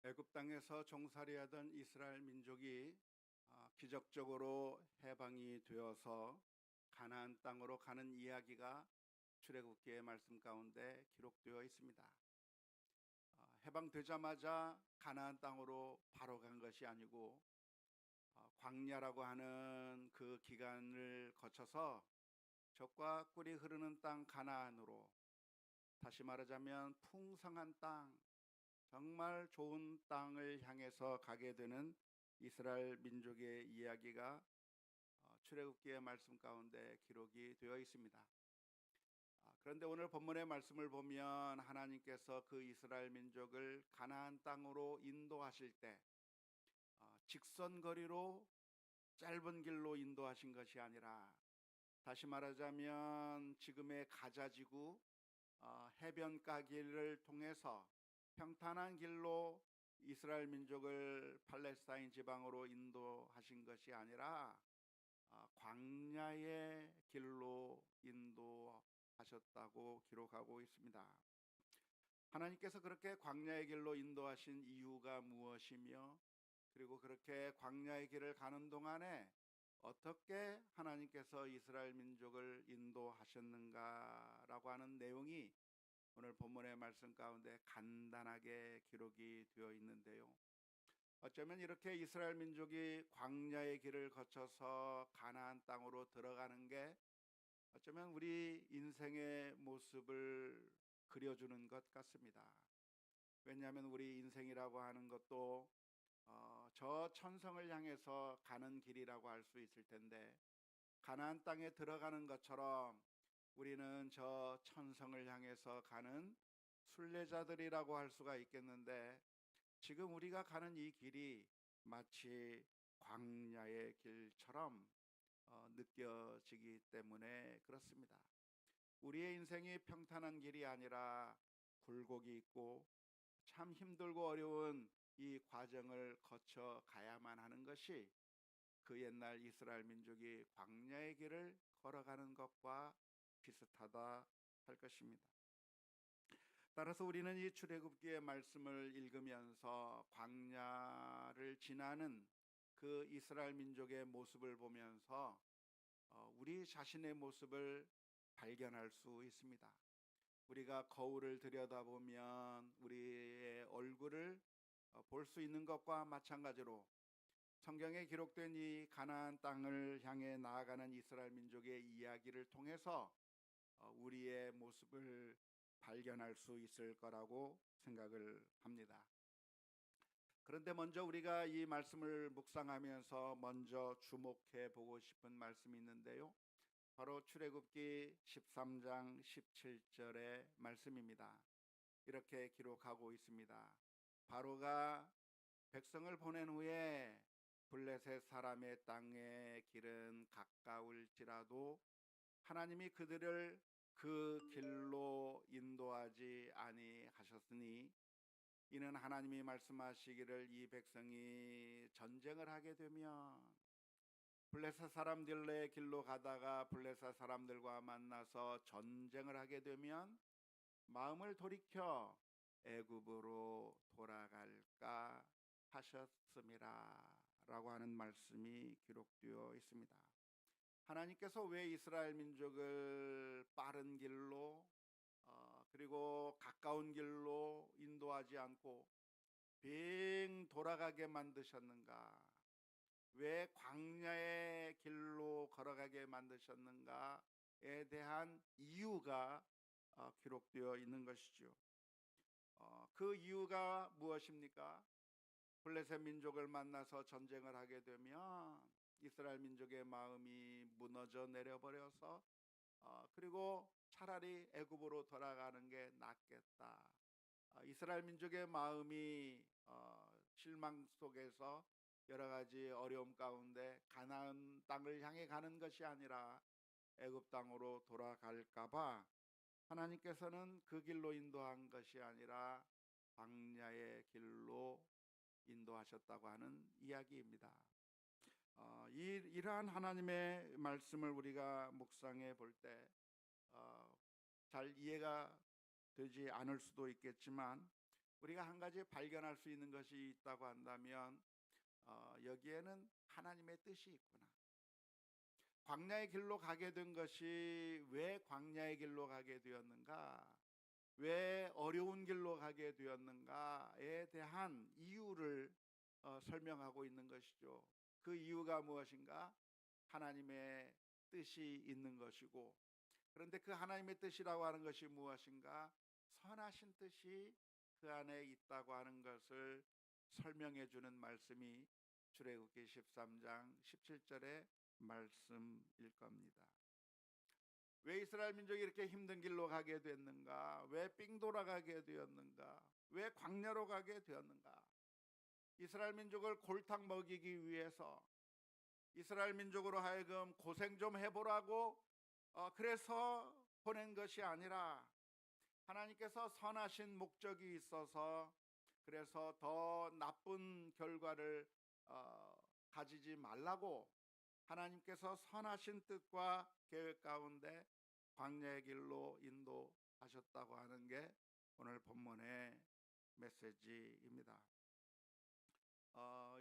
애굽 땅에서 종살이하던 이스라엘 민족이 기적적으로 해방이 되어서 가나안 땅으로 가는 이야기가 출애굽기의 말씀 가운데 기록되어 있습니다. 해방되자마자 가나안 땅으로 바로 간 것이 아니고 광야라고 하는 그 기간을 거쳐서 젖과 꿀이 흐르는 땅 가나안으로, 다시 말하자면 풍성한 땅, 정말 좋은 땅을 향해서 가게 되는 이스라엘 민족의 이야기가 출애굽기의 말씀 가운데 기록이 되어 있습니다. 그런데 오늘 본문의 말씀을 보면 하나님께서 그 이스라엘 민족을 가나안 땅으로 인도하실 때 직선거리로 짧은 길로 인도하신 것이 아니라, 다시 말하자면 지금의 가자지구 해변가 길을 통해서 평탄한 길로 이스라엘 민족을 팔레스타인 지방으로 인도하신 것이 아니라 광야의 길로 인도하셨다고 기록하고 있습니다. 하나님께서 그렇게 광야의 길로 인도하신 이유가 무엇이며, 그리고 그렇게 광야의 길을 가는 동안에 어떻게 하나님께서 이스라엘 민족을 인도하셨는가라고 하는 내용이 오늘 본문의 말씀 가운데 간단하게 기록이 되어 있는데요. 어쩌면 이렇게 이스라엘 민족이 광야의 길을 거쳐서 가나안 땅으로 들어가는 게 어쩌면 우리 인생의 모습을 그려주는 것 같습니다. 왜냐하면 우리 인생이라고 하는 것도 저 천성을 향해서 가는 길이라고 할 수 있을 텐데, 가나안 땅에 들어가는 것처럼 우리는 저 천성을 향해서 가는 순례자들이라고 할 수가 있겠는데, 지금 우리가 가는 이 길이 마치 광야의 길처럼 느껴지기 때문에 그렇습니다. 우리의 인생이 평탄한 길이 아니라 굴곡이 있고 참 힘들고 어려운 이 과정을 거쳐 가야만 하는 것이 그 옛날 이스라엘 민족이 광야의 길을 걸어가는 것과 비슷하다 할 것입니다. 따라서 우리는 이 출애굽기의 말씀을 읽으면서 광야를 지나는 그 이스라엘 민족의 모습을 보면서 우리 자신의 모습을 발견할 수 있습니다. 우리가 거울을 들여다보면 우리의 얼굴을 볼 수 있는 것과 마찬가지로, 성경에 기록된 이 가나안 땅을 향해 나아가는 이스라엘 민족의 이야기를 통해서 우리의 모습을 발견할 수 있을 거라고 생각을 합니다. 그런데 먼저 우리가 이 말씀을 묵상하면서 먼저 주목해 보고 싶은 말씀이 있는데요. 바로 출애굽기 13장 17절의 말씀입니다. 이렇게 기록하고 있습니다. 바로가 백성을 보낸 후에 블레셋 사람의 땅의 길은 가까울지라도 하나님이 그들을 그 길로 인도하지 아니하셨으니, 이는 하나님이 말씀하시기를 이 백성이 전쟁을 하게 되면, 블레셋 사람들의 길로 가다가 블레셋 사람들과 만나서 전쟁을 하게 되면 마음을 돌이켜 애굽으로 돌아갈까 하셨음이라 라고 하는 말씀이 기록되어 있습니다. 하나님께서 왜 이스라엘 민족을 빠른 길로 그리고 가까운 길로 인도하지 않고 빙 돌아가게 만드셨는가? 왜 광야의 길로 걸어가게 만드셨는가에 대한 이유가 기록되어 있는 것이죠. 그 이유가 무엇입니까? 블레셋 민족을 만나서 전쟁을 하게 되면 이스라엘 민족의 마음이 무너져 내려버려서 그리고 차라리 애굽으로 돌아가는 게 낫겠다. 이스라엘 민족의 마음이 실망 속에서 여러 가지 어려움 가운데 가나안 땅을 향해 가는 것이 아니라 애굽 땅으로 돌아갈까 봐 하나님께서는 그 길로 인도한 것이 아니라 광야의 길로 인도하셨다고 하는 이야기입니다. 이러한 하나님의 말씀을 우리가 묵상해 볼 때 잘 이해가 되지 않을 수도 있겠지만, 우리가 한 가지 발견할 수 있는 것이 있다고 한다면 여기에는 하나님의 뜻이 있구나. 광야의 길로 가게 된 것이 왜 광야의 길로 가게 되었는가? 왜 어려운 길로 가게 되었는가에 대한 이유를 설명하고 있는 것이죠. 그 이유가 무엇인가? 하나님의 뜻이 있는 것이고, 그런데 그 하나님의 뜻이라고 하는 것이 무엇인가? 선하신 뜻이 그 안에 있다고 하는 것을 설명해 주는 말씀이 출애굽기 13장 17절의 말씀일 겁니다. 왜 이스라엘 민족이 이렇게 힘든 길로 가게 됐는가? 왜 삥 돌아가게 되었는가? 왜 광야로 가게 되었는가? 이스라엘 민족을 골탕 먹이기 위해서, 이스라엘 민족으로 하여금 고생 좀 해보라고 그래서 보낸 것이 아니라, 하나님께서 선하신 목적이 있어서, 그래서 더 나쁜 결과를 가지지 말라고 하나님께서 선하신 뜻과 계획 가운데 광야의 길로 인도하셨다고 하는 게 오늘 본문의 메시지입니다.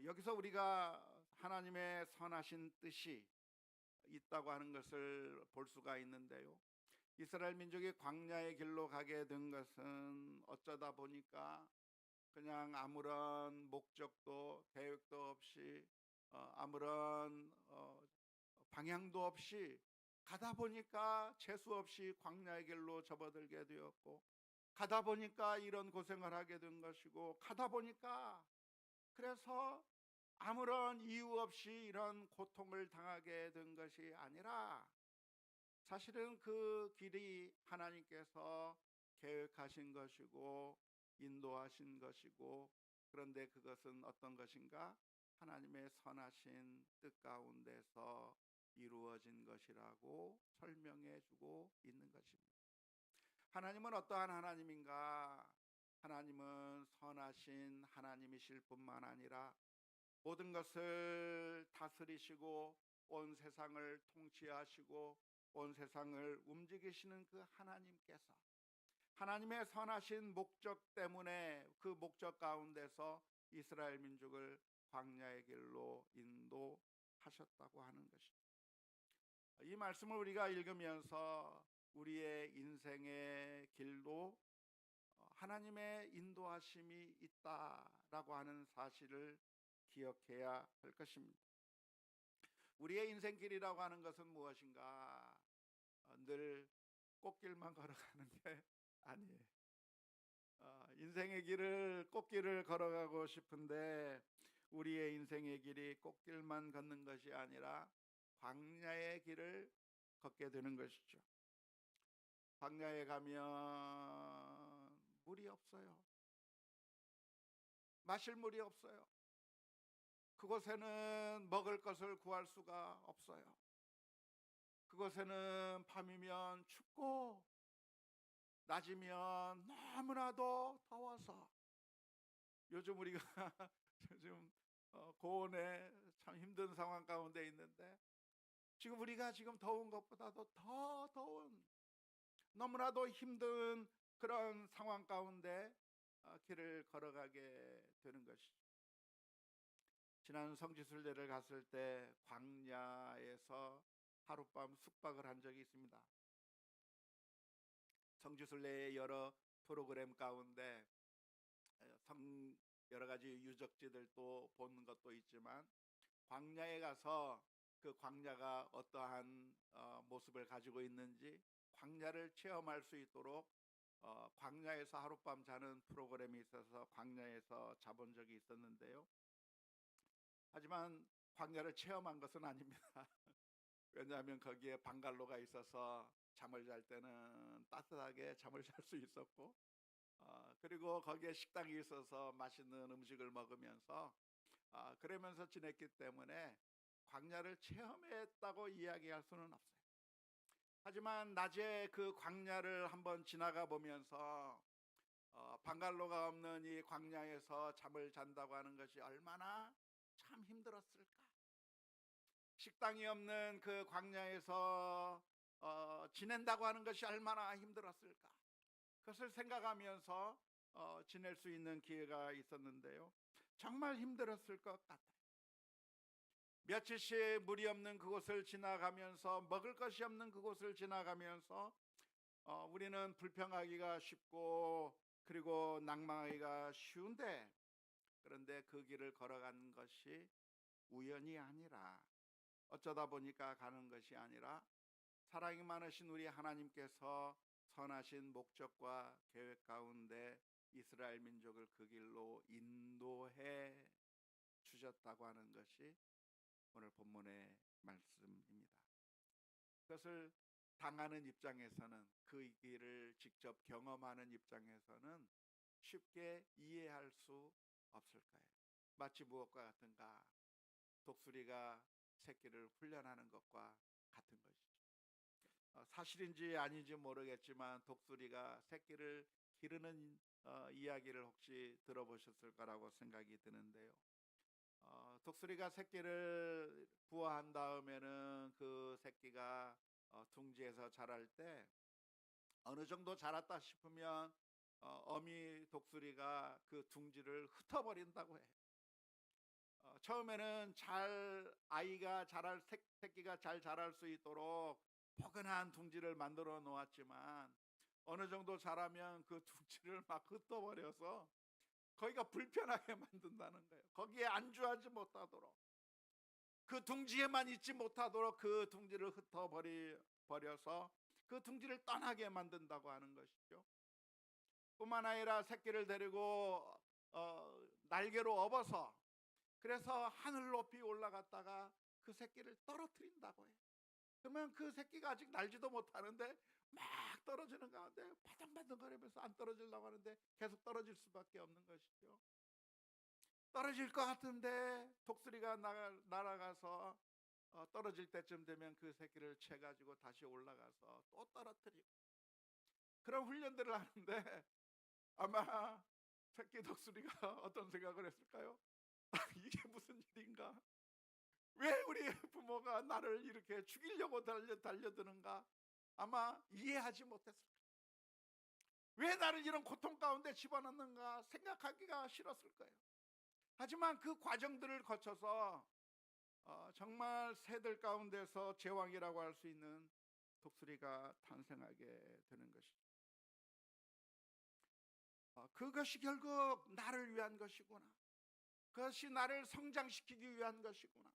여기서 우리가 하나님의 선하신 뜻이 있다고 하는 것을 볼 수가 있는데요. 이스라엘 민족이 광야의 길로 가게 된 것은 어쩌다 보니까 그냥 아무런 목적도 계획도 없이 아무런 방향도 없이 가다 보니까 재수 없이 광야의 길로 접어들게 되었고, 가다 보니까 이런 고생을 하게 된 것이고, 가다 보니까 그래서 아무런 이유 없이 이런 고통을 당하게 된 것이 아니라, 사실은 그 길이 하나님께서 계획하신 것이고 인도하신 것이고, 그런데 그것은 어떤 것인가? 하나님의 선하신 뜻 가운데서 이루어진 것이라고 설명해 주고 있는 것입니다. 하나님은 어떠한 하나님인가? 하나님은 선하신 하나님이실 뿐만 아니라 모든 것을 다스리시고 온 세상을 통치하시고 온 세상을 움직이시는 그 하나님께서 하나님의 선하신 목적 때문에 그 목적 가운데서 이스라엘 민족을 광야의 길로 인도하셨다고 하는 것입니다. 이 말씀을 우리가 읽으면서 우리의 인생의 길도 하나님의 인도하심이 있다라고 하는 사실을 기억해야 할 것입니다. 우리의 인생길이라고 하는 것은 무엇인가? 늘 꽃길만 걸어가는 게 아니에요. 인생의 길을 꽃길을 걸어가고 싶은데 우리의 인생의 길이 꽃길만 걷는 것이 아니라 광야의 길을 걷게 되는 것이죠. 광야에 가면 물이 없어요. 마실 물이 없어요. 그곳에는 먹을 것을 구할 수가 없어요. 그곳에는 밤이면 춥고 낮이면 너무나도 더워서 요즘 우리가 요즘 고온에 참 힘든 상황 가운데 있는데, 지금 우리가 지금 더운 것보다도 더 더운 너무나도 힘든 그런 상황 가운데 길을 걸어가게 되는 것이죠. 지난 성지순례를 갔을 때 광야에서 하룻밤 숙박을 한 적이 있습니다. 성지순례의 여러 프로그램 가운데 여러 가지 유적지들도 보는 것도 있지만, 광야에 가서 그 광야가 어떠한 모습을 가지고 있는지 광야를 체험할 수 있도록 광야에서 하룻밤 자는 프로그램이 있어서 광야에서 자본 적이 있었는데요. 하지만 광야를 체험한 것은 아닙니다. 왜냐하면 거기에 방갈로가 있어서 잠을 잘 때는 따뜻하게 잠을 잘 수 있었고, 그리고 거기에 식당이 있어서 맛있는 음식을 먹으면서 그러면서 지냈기 때문에 광야를 체험했다고 이야기할 수는 없어요. 하지만 낮에 그 광야를 한번 지나가 보면서 방갈로가 없는 이 광야에서 잠을 잔다고 하는 것이 얼마나 참 힘들었을까. 식당이 없는 그 광야에서 지낸다고 하는 것이 얼마나 힘들었을까. 그것을 생각하면서 지낼 수 있는 기회가 있었는데요. 정말 힘들었을 것 같아요. 며칠씩 물이 없는 그곳을 지나가면서, 먹을 것이 없는 그곳을 지나가면서 우리는 불평하기가 쉽고 그리고 낭망하기가 쉬운데, 그런데 그 길을 걸어가는 것이 우연이 아니라, 어쩌다 보니까 가는 것이 아니라 사랑이 많으신 우리 하나님께서 선하신 목적과 계획 가운데 이스라엘 민족을 그 길로 인도해 주셨다고 하는 것이 오늘 본문의 말씀입니다. 그것을 당하는 입장에서는, 그 길을 직접 경험하는 입장에서는 쉽게 이해할 수 없을 거예요. 마치 무엇과 같은가? 독수리가 새끼를 훈련하는 것과 같은 것이죠. 사실인지 아닌지 모르겠지만 독수리가 새끼를 기르는 이야기를 혹시 들어보셨을 거라고 생각이 드는데요. 독수리가 새끼를 부화한 다음에는 그 새끼가 둥지에서 자랄 때 어느 정도 자랐다 싶으면 어미 독수리가 그 둥지를 흩어버린다고 해요. 처음에는 아이가 자랄, 새끼가 잘 자랄 수 있도록 포근한 둥지를 만들어 놓았지만 어느 정도 자라면 그 둥지를 막 흩어버려서 거기가 불편하게 만든다는 거예요. 거기에 안주하지 못하도록, 그 둥지에만 있지 못하도록 그 둥지를 흩어버려서 그 둥지를 떠나게 만든다고 하는 것이죠. 뿐만 아니라 새끼를 데리고 날개로 업어서, 그래서 하늘 높이 올라갔다가 그 새끼를 떨어뜨린다고 해요. 그러면 그 새끼가 아직 날지도 못하는데 막 떨어지는 가운데 바등바등거리면서 안 떨어지려고 하는데 계속 떨어질 수밖에 없는 것이죠. 떨어질 것 같은데 독수리가 날아가서 떨어질 때쯤 되면 그 새끼를 채가지고 다시 올라가서 또 떨어뜨리고, 그런 훈련들을 하는데 아마 새끼 독수리가 어떤 생각을 했을까요? 이게 무슨 일인가? 왜 우리 부모가 나를 이렇게 죽이려고 달려드는가? 아마 이해하지 못했을 거예요. 왜 나를 이런 고통 가운데 집어넣는가 생각하기가 싫었을 거예요. 하지만 그 과정들을 거쳐서 정말 새들 가운데서 제왕이라고 할 수 있는 독수리가 탄생하게 되는 것이죠. 그것이 결국 나를 위한 것이구나. 그것이 나를 성장시키기 위한 것이구나.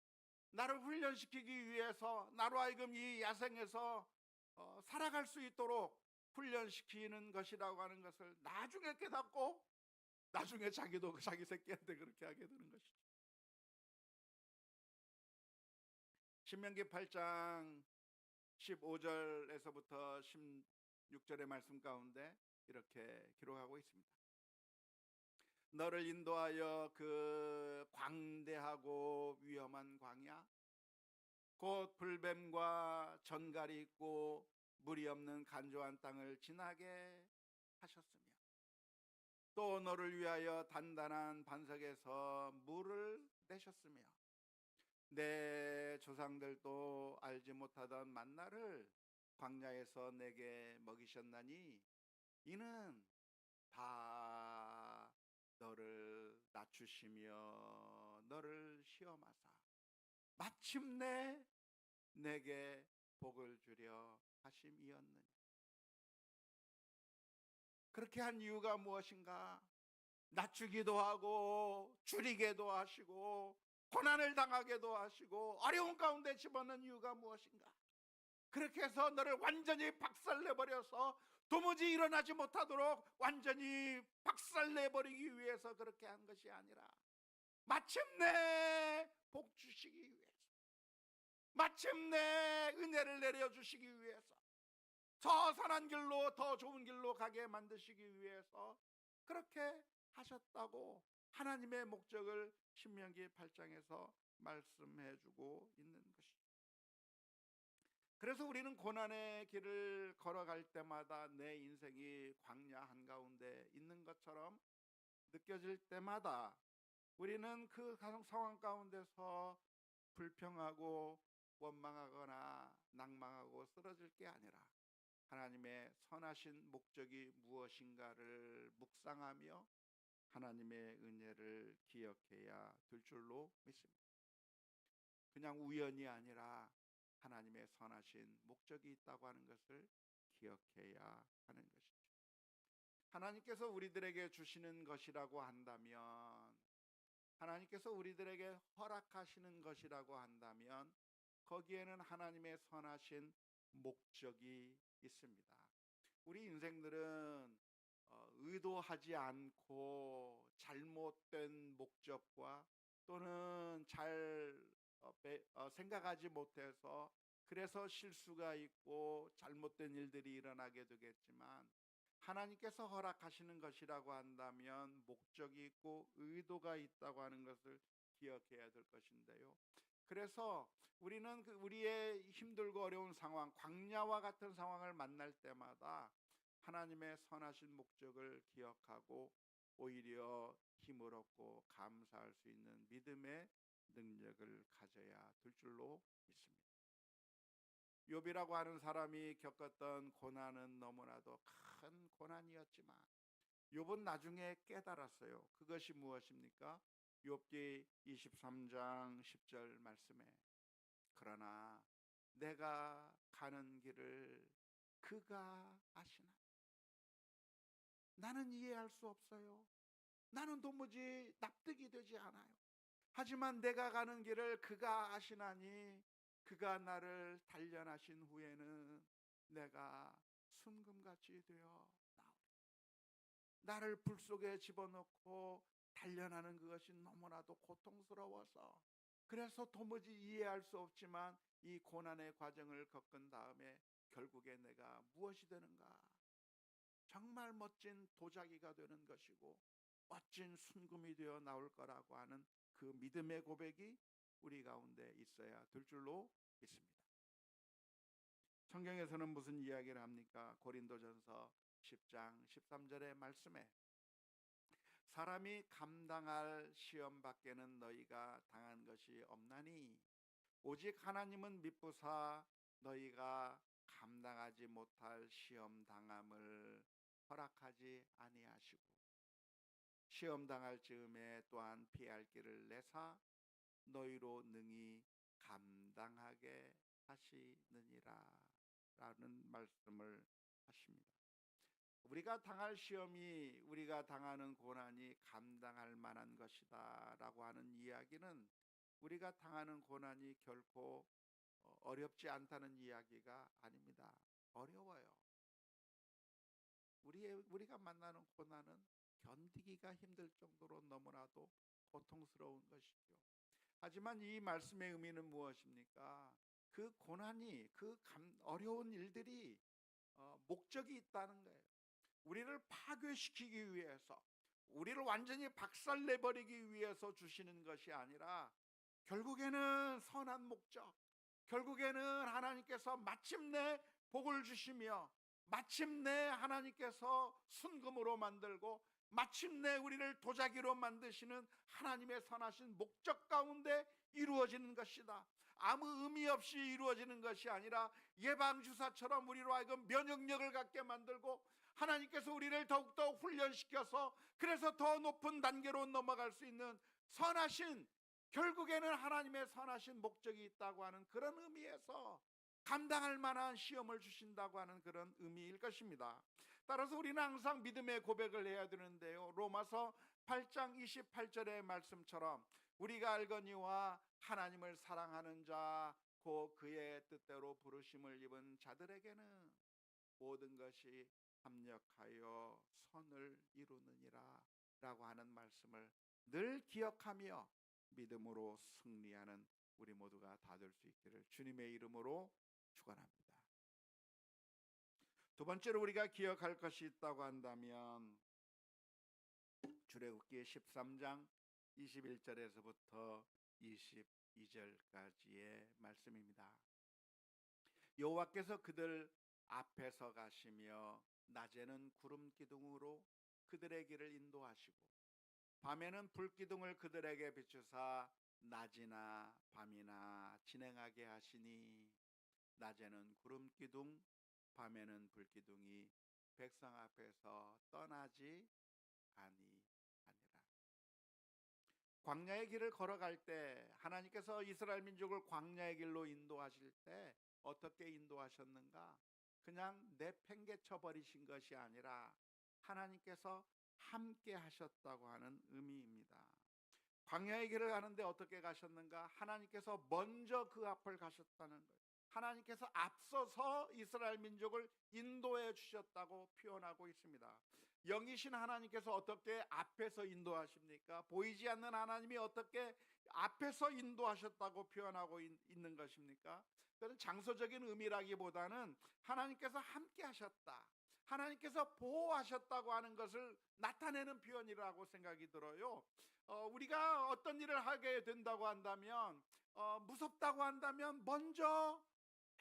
나를 훈련시키기 위해서, 나로 하여금 이 야생에서 살아갈 수 있도록 훈련시키는 것이라고 하는 것을 나중에 깨닫고, 나중에 자기도 자기 새끼한테 그렇게 하게 되는 것이죠. 신명기 8장 15절에서부터 16절의 말씀 가운데 이렇게 기록하고 있습니다. 너를 인도하여 그 광대하고 위험한 광야, 곧 불뱀과 전갈이 있고 물이 없는 간조한 땅을 지나게 하셨으며, 또 너를 위하여 단단한 반석에서 물을 내셨으며, 내 조상들도 알지 못하던 만나를 광야에서 내게 먹이셨나니, 이는 다 너를 낮추시며 너를 시험하사 마침내 내게 복을 주려 하심이었느냐. 그렇게 한 이유가 무엇인가? 낮추기도 하고 줄이게도 하시고 고난을 당하게도 하시고 어려운 가운데 집어넣는 이유가 무엇인가? 그렇게 해서 너를 완전히 박살내버려서 도무지 일어나지 못하도록 완전히 박살내버리기 위해서 그렇게 한 것이 아니라 마침내 복 주시기 위해서, 마침내 은혜를 내려주시기 위해서, 더 선한 길로, 더 좋은 길로 가게 만드시기 위해서 그렇게 하셨다고 하나님의 목적을 신명기 8장에서 말씀해주고 있는 것이죠. 그래서 우리는 고난의 길을 걸어갈 때마다 내 인생이 광야 한가운데 있는 것처럼 느껴질 때마다 우리는 그 상황 가운데서 불평하고 원망하거나 낭망하고 쓰러질 게 아니라 하나님의 선하신 목적이 무엇인가를 묵상하며 하나님의 은혜를 기억해야 될 줄로 믿습니다. 그냥 우연이 아니라 하나님의 선하신 목적이 있다고 하는 것을 기억해야 하는 것이죠. 하나님께서 우리들에게 주시는 것이라고 한다면, 하나님께서 우리들에게 허락하시는 것이라고 한다면 거기에는 하나님의 선하신 목적이 있습니다. 우리 인생들은 의도하지 않고 잘못된 목적과 또는 잘 생각하지 못해서 그래서 실수가 있고 잘못된 일들이 일어나게 되겠지만, 하나님께서 허락하시는 것이라고 한다면 목적이 있고 의도가 있다고 하는 것을 기억해야 될 것인데요. 그래서 우리는 우리의 힘들고 어려운 상황, 광야와 같은 상황을 만날 때마다 하나님의 선하신 목적을 기억하고 오히려 힘을 얻고 감사할 수 있는 믿음의 능력을 가져야 될 줄로 믿습니다. 욥이라고 하는 사람이 겪었던 고난은 너무나도 큰 고난이었지만 욥은 나중에 깨달았어요. 그것이 무엇입니까? 욥기 23장 10절 말씀에, 그러나 내가 가는 길을 그가 아시나. 나는 이해할 수 없어요. 나는 도무지 납득이 되지 않아요. 하지만 내가 가는 길을 그가 아시나니 그가 나를 단련하신 후에는 내가 순금같이 되어 나오리. 나를 불 속에 집어넣고 단련하는 그것이 너무나도 고통스러워서, 그래서 도무지 이해할 수 없지만 이 고난의 과정을 겪은 다음에 결국에 내가 무엇이 되는가? 정말 멋진 도자기가 되는 것이고 멋진 순금이 되어 나올 거라고 하는 그 믿음의 고백이 우리 가운데 있어야 될 줄로 믿습니다. 성경에서는 무슨 이야기를 합니까? 고린도전서 10장 13절의 말씀에, 사람이 감당할 시험 밖에는 너희가 당한 것이 없나니 오직 하나님은 미쁘사 너희가 감당하지 못할 시험 당함을 허락하지 아니하시고 시험 당할 즈음에 또한 피할 길을 내사 너희로 능히 감당하게 하시느니라 라는 말씀을 하십니다. 우리가 당할 시험이, 우리가 당하는 고난이 감당할 만한 것이다 라고 하는 이야기는 우리가 당하는 고난이 결코 어렵지 않다는 이야기가 아닙니다. 어려워요. 우리가 만나는 고난은 견디기가 힘들 정도로 너무나도 고통스러운 것이죠. 하지만 이 말씀의 의미는 무엇입니까? 그 고난이, 어려운 일들이 목적이 있다는 거예요. 우리를 파괴시키기 위해서, 우리를 완전히 박살내버리기 위해서 주시는 것이 아니라 결국에는 선한 목적, 결국에는 하나님께서 마침내 복을 주시며 마침내 하나님께서 순금으로 만들고 마침내 우리를 도자기로 만드시는 하나님의 선하신 목적 가운데 이루어지는 것이다. 아무 의미 없이 이루어지는 것이 아니라 예방주사처럼 우리로 하여금 면역력을 갖게 만들고 하나님께서 우리를 더욱더 훈련시켜서 그래서 더 높은 단계로 넘어갈 수 있는 선하신, 결국에는 하나님의 선하신 목적이 있다고 하는 그런 의미에서 감당할 만한 시험을 주신다고 하는 그런 의미일 것입니다. 따라서 우리는 항상 믿음의 고백을 해야 되는데요, 로마서 8장 28절의 말씀처럼 우리가 알거니와 하나님을 사랑하는 자 곧 그의 뜻대로 부르심을 입은 자들에게는 모든 것이 합력하여 선을 이루느니라 라고 하는 말씀을 늘 기억하며 믿음으로 승리하는 우리 모두가 다 될 수 있기를 주님의 이름으로 축원합니다. 두 번째로 우리가 기억할 것이 있다고 한다면 출애굽기 13장 21절에서부터 22절까지의 말씀입니다. 여호와께서 그들 앞에서 가시며 낮에는 구름 기둥으로 그들의 길을 인도하시고 밤에는 불 기둥을 그들에게 비추사 낮이나 밤이나 진행하게 하시니 낮에는 구름 기둥 밤에는 불기둥이 백성 앞에서 떠나지 아니하니라. 광야의 길을 걸어갈 때 하나님께서 이스라엘 민족을 광야의 길로 인도하실 때 어떻게 인도하셨는가? 그냥 내팽개쳐 버리신 것이 아니라 하나님께서 함께 하셨다고 하는 의미입니다. 광야의 길을 가는데 어떻게 가셨는가? 하나님께서 먼저 그 앞을 가셨다는 거예요. 하나님께서 앞서서 이스라엘 민족을 인도해 주셨다고 표현하고 있습니다. 영이신 하나님께서 어떻게 앞에서 인도하십니까? 보이지 않는 하나님이 어떻게 앞에서 인도하셨다고 표현하고 있는 것입니까? 그것은 장소적인 의미라기보다는 하나님께서 함께 하셨다, 하나님께서 보호하셨다고 하는 것을 나타내는 표현이라고 생각이 들어요. 우리가 어떤 일을 하게 된다고 한다면, 무섭다고 한다면 먼저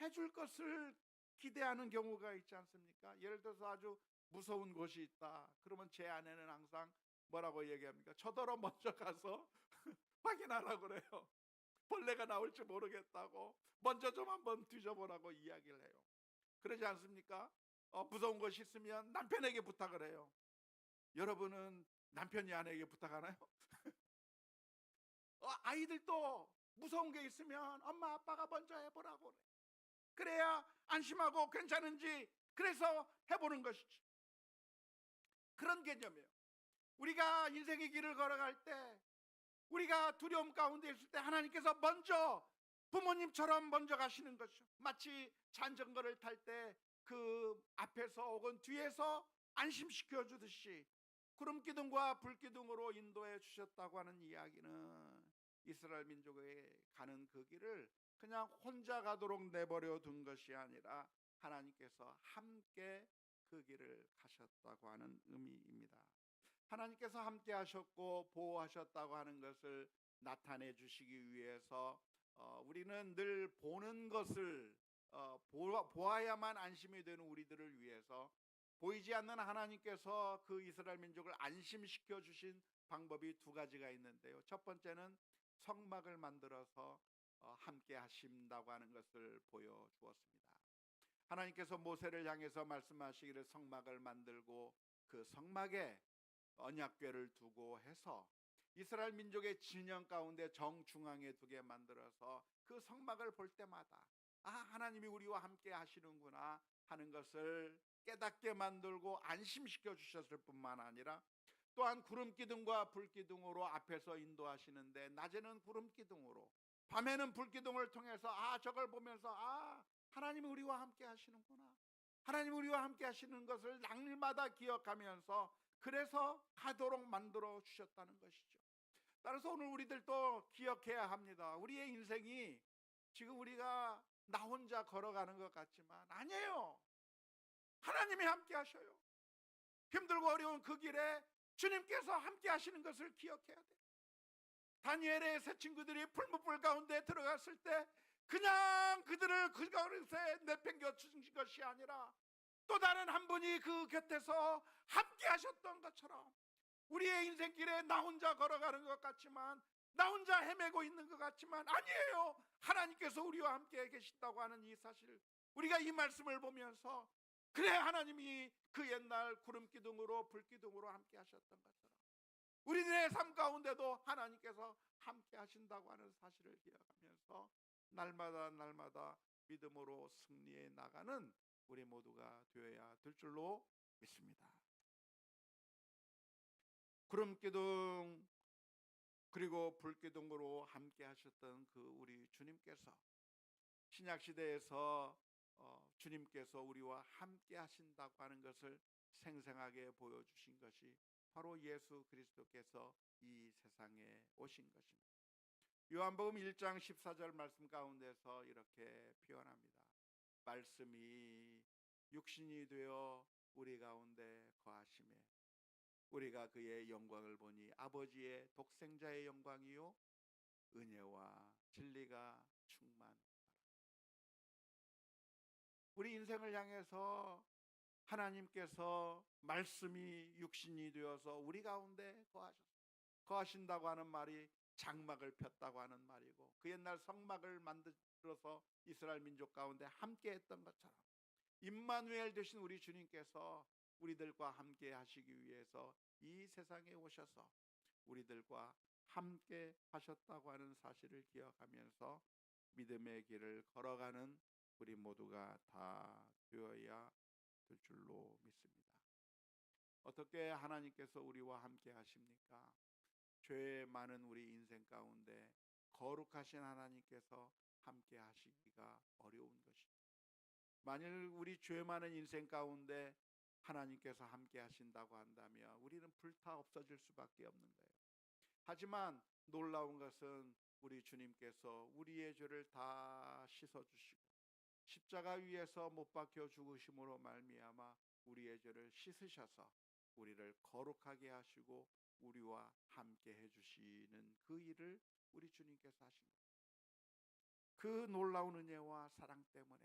해줄 것을 기대하는 경우가 있지 않습니까? 예를 들어서 아주 무서운 곳이 있다. 그러면 제 아내는 항상 뭐라고 얘기합니까? 저더러 먼저 가서 확인하라고 그래요. 벌레가 나올지 모르겠다고 먼저 좀 한번 뒤져보라고 이야기를 해요. 그러지 않습니까? 무서운 것이 있으면 남편에게 부탁을 해요. 여러분은 남편이 아내에게 부탁하나요? 아이들도 무서운 게 있으면 엄마 아빠가 먼저 해보라고 그래. 그래야 안심하고 괜찮은지 그래서 해보는 것이지. 그런 개념이에요. 우리가 인생의 길을 걸어갈 때, 우리가 두려움 가운데 있을 때 하나님께서 먼저 부모님처럼 먼저 가시는 것이죠. 마치 자전거를 탈 때 그 앞에서 혹은 뒤에서 안심시켜 주듯이 구름기둥과 불기둥으로 인도해 주셨다고 하는 이야기는 이스라엘 민족의 가는 그 길을 그냥 혼자 가도록 내버려 둔 것이 아니라 하나님께서 함께 그 길을 가셨다고 하는 의미입니다. 하나님께서 함께 하셨고 보호하셨다고 하는 것을 나타내 주시기 위해서 우리는 늘 보는 것을 보아야만 안심이 되는 우리들을 위해서 보이지 않는 하나님께서 그 이스라엘 민족을 안심시켜 주신 방법이 두 가지가 있는데요. 첫 번째는 성막을 만들어서 함께 하신다고 하는 것을 보여주었습니다. 하나님께서 모세를 향해서 말씀하시기를 성막을 만들고 그 성막에 언약궤를 두고 해서 이스라엘 민족의 진영 가운데 정중앙에 두게 만들어서 그 성막을 볼 때마다 하나님이 우리와 함께 하시는구나 하는 것을 깨닫게 만들고 안심시켜 주셨을 뿐만 아니라 또한 구름기둥과 불기둥으로 앞에서 인도하시는데 낮에는 구름기둥으로 밤에는 불기둥을 통해서 저걸 보면서 하나님이 우리와 함께 하시는구나, 하나님이 우리와 함께 하시는 것을 날마다 기억하면서 그래서 가도록 만들어 주셨다는 것이죠. 따라서 오늘 우리들도 기억해야 합니다. 우리의 인생이 지금 우리가 나 혼자 걸어가는 것 같지만 아니에요. 하나님이 함께 하셔요. 힘들고 어려운 그 길에 주님께서 함께 하시는 것을 기억해야 돼요. 다니엘의 세 친구들이 풀무불 가운데 들어갔을 때 그냥 그들을 그 그릇에 내팽겨 주신 것이 아니라 또 다른 한 분이 그 곁에서 함께 하셨던 것처럼 우리의 인생길에 나 혼자 걸어가는 것 같지만, 나 혼자 헤매고 있는 것 같지만 아니에요. 하나님께서 우리와 함께 계신다고 하는 이 사실, 우리가 이 말씀을 보면서 그래, 하나님이 그 옛날 구름기둥으로 불기둥으로 함께 하셨던 것처럼 우리들의 삶 가운데도 하나님께서 함께 하신다고 하는 사실을 기억하면서 날마다 날마다 믿음으로 승리해 나가는 우리 모두가 되어야 될 줄로 믿습니다. 구름기둥 그리고 불기둥으로 함께 하셨던 그 우리 주님께서 신약시대에서 주님께서 우리와 함께 하신다고 하는 것을 생생하게 보여주신 것이 바로 예수 그리스도께서 이 세상에 오신 것입니다. 요한복음 1장 14절 말씀 가운데서 이렇게 표현합니다. 말씀이 육신이 되어 우리 가운데 거하시매 우리가 그의 영광을 보니 아버지의 독생자의 영광이요 은혜와 진리가 충만하라. 우리 인생을 향해서 하나님께서 말씀이 육신이 되어서 우리 가운데 거하신다고 하는 말이 장막을 폈다고 하는 말이고, 그 옛날 성막을 만들어서 이스라엘 민족 가운데 함께 했던 것처럼 임마누엘 되신 우리 주님께서 우리들과 함께 하시기 위해서 이 세상에 오셔서 우리들과 함께 하셨다고 하는 사실을 기억하면서 믿음의 길을 걸어가는 우리 모두가 다 되어야 될 줄로 믿습니다. 어떻게 하나님께서 우리와 함께 하십니까? 죄 많은 우리 인생 가운데 거룩하신 하나님께서 함께 하시기가 어려운 것입니다. 만일 우리 죄 많은 인생 가운데 하나님께서 함께 하신다고 한다면 우리는 불타 없어질 수밖에 없는 거예요. 하지만 놀라운 것은 우리 주님께서 우리의 죄를 다 씻어주시고 십자가 위에서 못 박혀 죽으심으로 말미암아 우리의 죄를 씻으셔서 우리를 거룩하게 하시고 우리와 함께 해주시는 그 일을 우리 주님께서 하신 겁니다. 그 놀라운 은혜와 사랑 때문에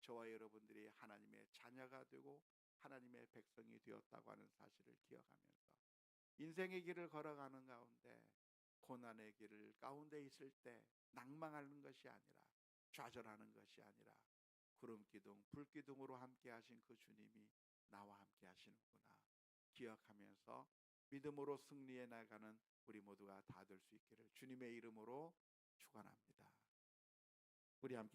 저와 여러분들이 하나님의 자녀가 되고 하나님의 백성이 되었다고 하는 사실을 기억하면서 인생의 길을 걸어가는 가운데 고난의 길을 가운데 있을 때 낭망하는 것이 아니라 좌절하는 것이 아니라 구름기둥 불기둥으로 함께 하신 그 주님이 나와 함께 하시는구나 기억하면서 믿음으로 승리해 나가는 우리 모두가 다 될 수 있기를 주님의 이름으로 축원합니다. 우리 함께